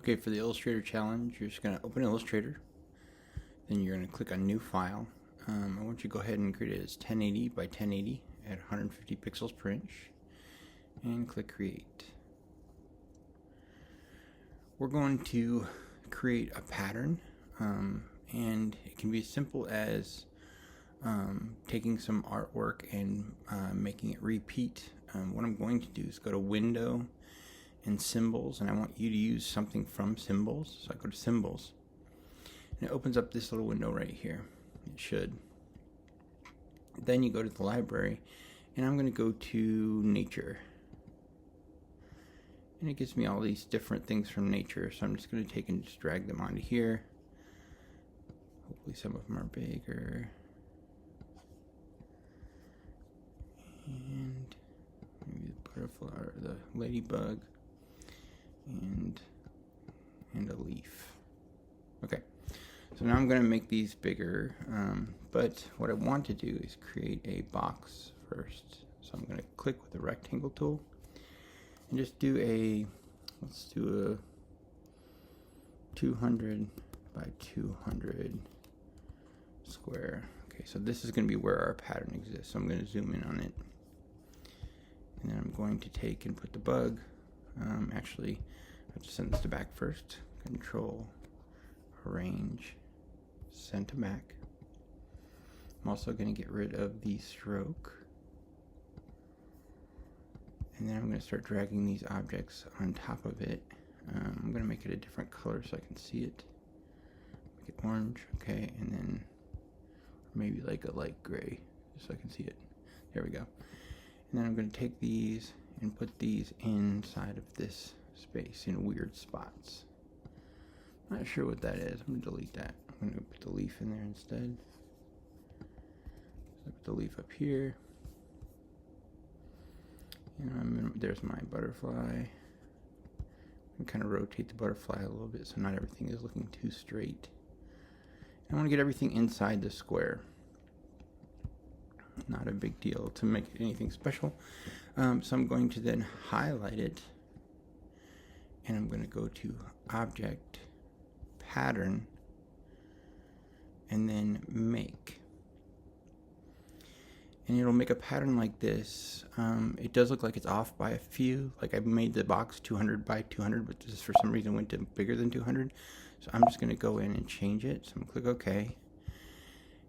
Okay, for the Illustrator challenge, you're just going to open Illustrator. Then you're going to click on New File. I want you to go ahead and create it as 1080 by 1080 at 150 pixels per inch. And click Create. We're going to create a pattern. And it can be as simple as taking some artwork and making it repeat. What I'm going to do is go to Window and Symbols, and I want you to use something from Symbols. So I go to Symbols, and it opens up this little window right here. It should. Then you go to the library, and I'm going to go to Nature. And it gives me all these different things from nature, so I'm just going to take and just drag them onto here. Hopefully some of them are bigger. And maybe the butterfly or the ladybug and a leaf. Okay, so now I'm going to make these bigger, but what I want to do is create a box first. So I'm going to click with the rectangle tool and just do let's do a 200 by 200 square. Okay, so this is going to be where our pattern exists. So I'm going to zoom in on it. And then I'm going to take and put the bug. Actually, I have to send this to back first. Control, Arrange, send to back. I'm also going to get rid of the stroke. And then I'm going to start dragging these objects on top of it. I'm going to make it a different color so I can see it. Make it orange, okay, and then maybe like a light gray, just so I can see it. There we go. And then I'm going to take these and put these inside of this space in weird spots. Not sure what that is. I'm going to delete that. I'm going to put the leaf in there instead. So I put the leaf up here. And there's my butterfly. And kind of rotate the butterfly a little bit so not everything is looking too straight. I want to get everything inside the square. Not a big deal to make it anything special. So I'm going to then highlight it, and I'm going to go to Object, Pattern, and then Make. And it'll make a pattern like this. It does look like it's off by a few. Like I made the box 200 by 200, but this for some reason went to bigger than 200. So I'm just going to go in and change it. So I'm going to click OK.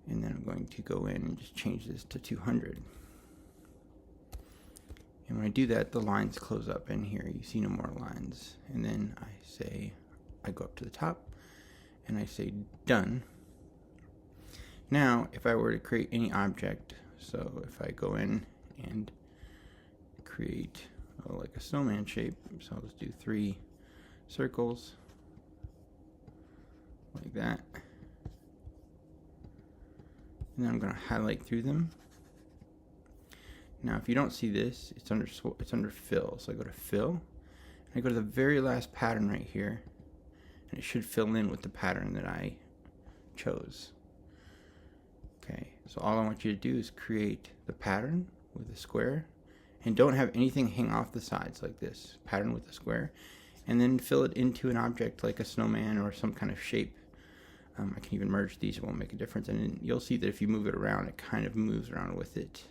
And then I'm going to go in and just change this to 200. And when I do that, the lines close up in here. You see no more lines. And then I go up to the top and I say done. Now, if I were to create any object, so if I go in and create like a snowman shape, so I'll just do 3 circles like that. And then I'm going to highlight through them. Now, if you don't see this, it's under Fill. So I go to Fill, and I go to the very last pattern right here, and it should fill in with the pattern that I chose. Okay, so all I want you to do is create the pattern with a square, and don't have anything hang off the sides like this. Pattern with a square, and then fill it into an object like a snowman or some kind of shape. I can even merge these, it won't make a difference. And you'll see that if you move it around, it kind of moves around with it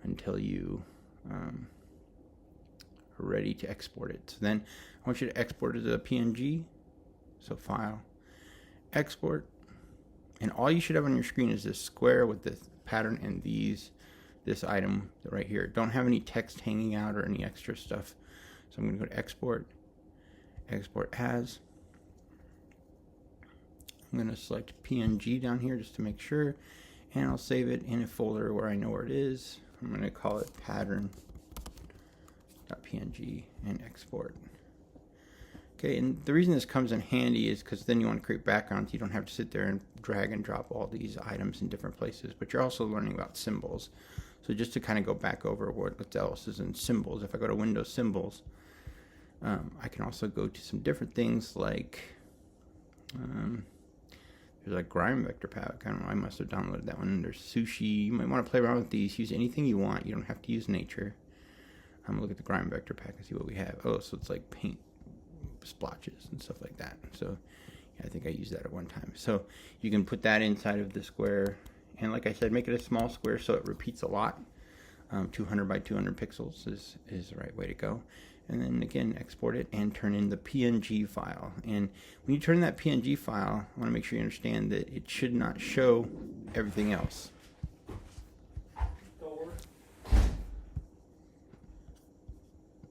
until you are ready to export it. So then I want you to export it as a PNG. So File, Export. And all you should have on your screen is this square with this pattern and this item right here. Don't have any text hanging out or any extra stuff. So I'm going to go to Export, Export As. I'm going to select PNG down here just to make sure, and I'll save it in a folder where I know where it is. I'm going to call it pattern.png and export. Okay, and the reason this comes in handy is because then you want to create backgrounds. You don't have to sit there and drag and drop all these items in different places, but you're also learning about symbols. So just to kind of go back over what else is in symbols, if I go to Windows Symbols, I can also go to some different things like there's a Grime Vector pack. I don't know, I must have downloaded that one. There's Sushi. You might want to play around with these. Use anything you want. You don't have to use nature. I'm going to look at the Grime Vector pack and see what we have. Oh, so it's like paint splotches and stuff like that. So I think I used that at one time. So you can put that inside of the square, and like I said, make it a small square so it repeats a lot. 200 by 200 pixels is the right way to go. And then again, export it and turn in the PNG file. And when you turn that PNG file, I want to make sure you understand that it should not show everything else.